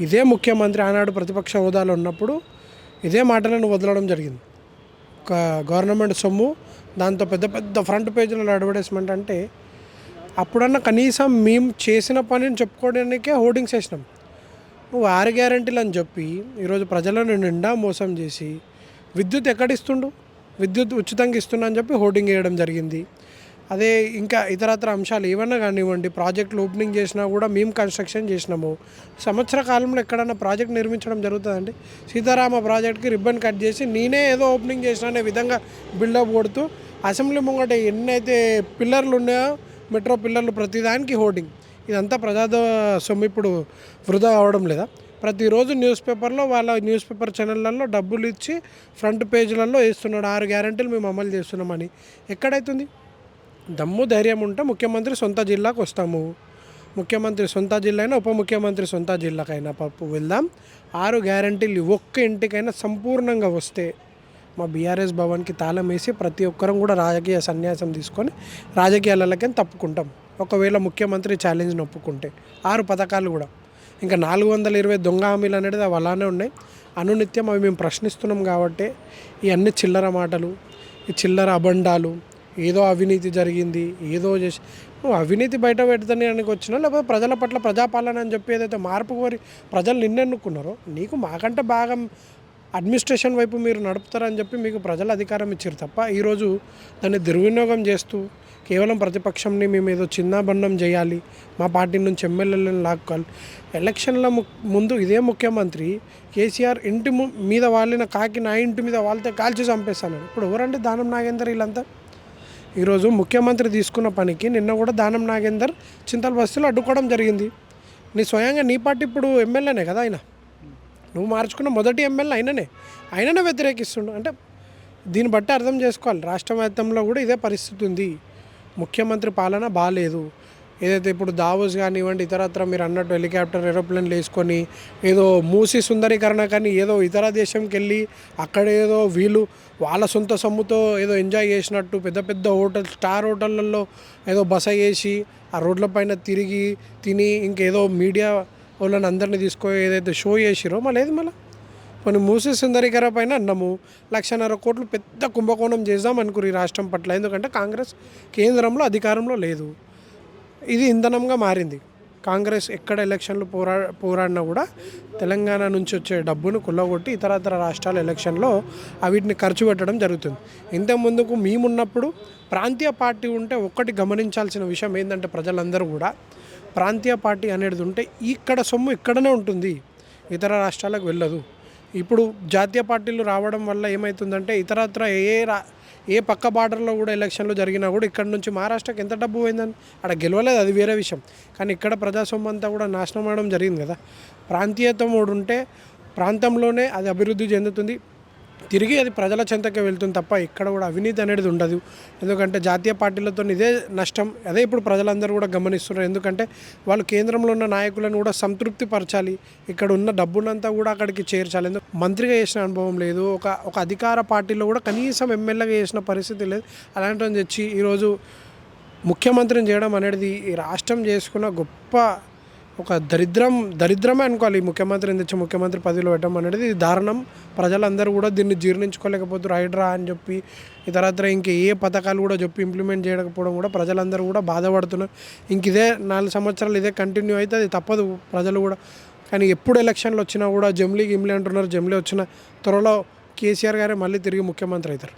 ఇదే ముఖ్యమంత్రి ఆనాడు ప్రతిపక్ష హోదాలో ఉన్నప్పుడు ఇదే మాటలను వదలడం జరిగింది. ఒక గవర్నమెంట్ సొమ్ము, దాంతో పెద్ద పెద్ద ఫ్రంట్ పేజీలలో అడ్వర్టైజ్మెంట్ అంటే అప్పుడన్నా కనీసం మేము చేసిన పనిని చెప్పుకోవడానికే హోర్డింగ్స్ వేసినాం. నువ్వు 6 గ్యారెంటీలు అని చెప్పి ఈరోజు ప్రజలను నిండా మోసం చేసి విద్యుత్ ఎక్కడిస్తుండు, విద్యుత్ ఉచితంగా ఇస్తున్నా అని చెప్పి హోర్డింగ్ వేయడం జరిగింది. అదే ఇంకా ఇతరత్ర అంశాలు ఏమన్నా కానివ్వండి, ప్రాజెక్టులు ఓపెనింగ్ చేసినా కూడా మేము కన్స్ట్రక్షన్ చేసినాము. సంవత్సర కాలంలో ఎక్కడన్నా ప్రాజెక్ట్ నిర్మించడం జరుగుతుందండి. సీతారామ ప్రాజెక్ట్కి రిబ్బన్ కట్ చేసి నేనే ఏదో ఓపెనింగ్ చేసిన అనే విధంగా బిల్డప్ కొడుతూ అసెంబ్లీ ముంగట ఎన్నైతే పిల్లర్లు ఉన్నాయో, మెట్రో పిల్లర్లు ప్రతిదానికి హోర్డింగ్. ఇదంతా ప్రజాద సొమ్ము ఇప్పుడు వృధా అవడం లేదా? ప్రతిరోజు న్యూస్ పేపర్లో వాళ్ళ న్యూస్ పేపర్ ఛానళ్ళల్లో డబ్బులు ఇచ్చి ఫ్రంట్ పేజీలలో వేస్తున్నాడు 6 గ్యారెంటీలు మేము అమలు చేస్తున్నామని. ఎక్కడైతుంది? దమ్ము ధైర్యం ఉంటే ముఖ్యమంత్రి సొంత జిల్లాకు వస్తాము. ముఖ్యమంత్రి సొంత జిల్లా అయినా, ఉప ముఖ్యమంత్రి సొంత జిల్లాకైనా వెళ్దాం. 6 గ్యారెంటీలు ఒక్క ఇంటికైనా సంపూర్ణంగా వస్తే మా బీఆర్ఎస్ భవన్కి తాళం వేసి ప్రతి ఒక్కరం కూడా రాజకీయ సన్యాసం తీసుకొని రాజకీయాలకే తప్పుకుంటాం. ఒకవేళ ముఖ్యమంత్రి ఛాలెంజ్ని ఒప్పుకుంటే 6 పథకాలు కూడా ఇంకా 420 దొంగ హామీలు అనేది అవి అలానే ఉన్నాయి. అనునిత్యం అవి మేము ప్రశ్నిస్తున్నాం కాబట్టి ఈ అన్ని చిల్లర మాటలు, ఈ చిల్లర అబండాలు, ఏదో అవినీతి జరిగింది, ఏదో చేసి నువ్వు అవినీతి బయట పెడతానికి వచ్చినా, లేకపోతే ప్రజల పట్ల ప్రజాపాలన అని చెప్పి ఏదైతే మార్పు కోరి ప్రజలు నిన్నెన్నుకున్నారో, నీకు మాకంటే బాగా అడ్మినిస్ట్రేషన్ వైపు మీరు నడుపుతారని చెప్పి మీకు ప్రజలు అధికారం ఇచ్చారు తప్ప ఈరోజు దాన్ని దుర్వినియోగం చేస్తూ కేవలం ప్రతిపక్షంని మేము ఏదో చిన్నబండం చేయాలి, మా పార్టీ నుంచి ఎమ్మెల్యేలను లాక్కోవాలి. ఎలక్షన్ల ముందు ఇదే ముఖ్యమంత్రి కేసీఆర్ ఇంటి మీద వాలిన కాకి నా ఇంటి మీద వాళ్తే కాల్చి చంపేస్తాను. ఇప్పుడు ఎవరంటే దానం నాగేందర్ వీళ్ళంతా. ఈరోజు ముఖ్యమంత్రి తీసుకున్న పనికి నిన్న కూడా దానం నాగేందర్ చింతల బస్తీలో అడ్డుకోవడం జరిగింది. నీ స్వయంగా నీ పార్టీ ఇప్పుడు ఎమ్మెల్యేనే కదా ఆయన, నువ్వు మార్చుకున్న మొదటి ఎమ్మెల్యే ఆయననే వ్యతిరేకిస్తుండు. అంటే దీన్ని బట్టి అర్థం చేసుకోవాలి, రాష్ట్ర వ్యాప్తంలో కూడా ఇదే పరిస్థితి ఉంది. ముఖ్యమంత్రి పాలన బాగాలేదు. ఏదైతే ఇప్పుడు దావోస్ కానివ్వండి, ఇతరత్ర మీరు అన్నట్టు హెలికాప్టర్ ఏరోప్లేన్లు వేసుకొని ఏదో మూసి సుందరీకరణ కానీ ఏదో ఇతర దేశంకి వెళ్ళి అక్కడ ఏదో వీళ్ళు వాళ్ళ సొంత సొమ్ముతో ఏదో ఎంజాయ్ చేసినట్టు పెద్ద పెద్ద స్టార్ హోటళ్ళల్లో ఏదో బస చేసి ఆ రోడ్ల పైన తిరిగి తిని ఇంకేదో మీడియా వాళ్ళని అందరినీ తీసుకొని ఏదైతే షో చేసిరో మళ్ళీ కొన్ని మూసి సుందరీకరణ పైన అన్నాము 1,50,000 కోట్లు పెద్ద కుంభకోణం చేద్దాం అనుకురు ఈ రాష్ట్రం పట్ల. ఎందుకంటే కాంగ్రెస్ కేంద్రంలో అధికారంలో లేదు. ఇది ఇంధనంగా మారింది. కాంగ్రెస్ ఎక్కడ ఎలక్షన్లు పోరాడినా కూడా తెలంగాణ నుంచి వచ్చే డబ్బును కుల్లగొట్టి ఇతరతర రాష్ట్రాల ఎలక్షన్లో వీటిని ఖర్చు పెట్టడం జరుగుతుంది. ఇంతకుముందుకు మేమున్నప్పుడు ప్రాంతీయ పార్టీ ఉంటే ఒక్కటి గమనించాల్సిన విషయం ఏంటంటే ప్రజలందరూ కూడా ప్రాంతీయ పార్టీ అనేది ఉంటే ఇక్కడ సొమ్ము ఇక్కడనే ఉంటుంది, ఇతర రాష్ట్రాలకు వెళ్ళదు. ఇప్పుడు జాతీయ పార్టీలు రావడం వల్ల ఏమవుతుందంటే ఇతరత్ర ఏ పక్క బార్డర్లో కూడా ఎలక్షన్లు జరిగినా కూడా ఇక్కడ నుంచి మహారాష్ట్రకి ఎంత డబ్బు పోయిందని అక్కడ గెలవలేదు, అది వేరే విషయం. కానీ ఇక్కడ ప్రజాస్వామ్యం అంతా కూడా నాశనం అవడం జరిగింది కదా. ప్రాంతీయత్వం కూడా ఉంటే ప్రాంతంలోనే అది అభివృద్ధి చెందుతుంది, తిరిగి అది ప్రజల చెంతకే వెళ్తుంది తప్ప ఇక్కడ కూడా అవినీతి అనేది ఉండదు. ఎందుకంటే జాతీయ పార్టీలతో ఇదే నష్టం. అదే ఇప్పుడు ప్రజలందరూ కూడా గమనిస్తున్నారు. ఎందుకంటే వాళ్ళు కేంద్రంలో ఉన్న నాయకులను కూడా సంతృప్తి పరచాలి, ఇక్కడ ఉన్న డబ్బునంతా కూడా అక్కడికి చేర్చాలి. ఎందుకు మంత్రిగా చేసిన అనుభవం లేదు, ఒక అధికార పార్టీలో కూడా కనీసం ఎమ్మెల్యేగా చేసిన పరిస్థితి లేదు. అలాంటివి తెచ్చి ఈరోజు ముఖ్యమంత్రిని చేయడం అనేది ఈ రాష్ట్రం చేసుకున్న గొప్ప ఒక దరిద్రమే అనుకోవాలి. ఈ ముఖ్యమంత్రిని తెచ్చి ముఖ్యమంత్రి పదవిలో పెట్టడం అనేది దారుణం. ప్రజలందరూ కూడా దీన్ని జీర్ణించుకోలేకపోతారు. హైడ్రా అని చెప్పి ఇతరత్ర ఇంక ఏ పథకాలు కూడా చెప్పి ఇంప్లిమెంట్ చేయకపోవడం కూడా ప్రజలందరూ కూడా బాధపడుతున్నారు. ఇంక ఇదే 4 సంవత్సరాలు ఇదే కంటిన్యూ అయితే అది తప్పదు ప్రజలు కూడా. కానీ ఎప్పుడు ఎలక్షన్లు వచ్చినా కూడా జమ్లీ అంటున్నారు. జమ్లీ వచ్చిన త్వరలో కేసీఆర్ గారే మళ్ళీ తిరిగి ముఖ్యమంత్రి అవుతారు.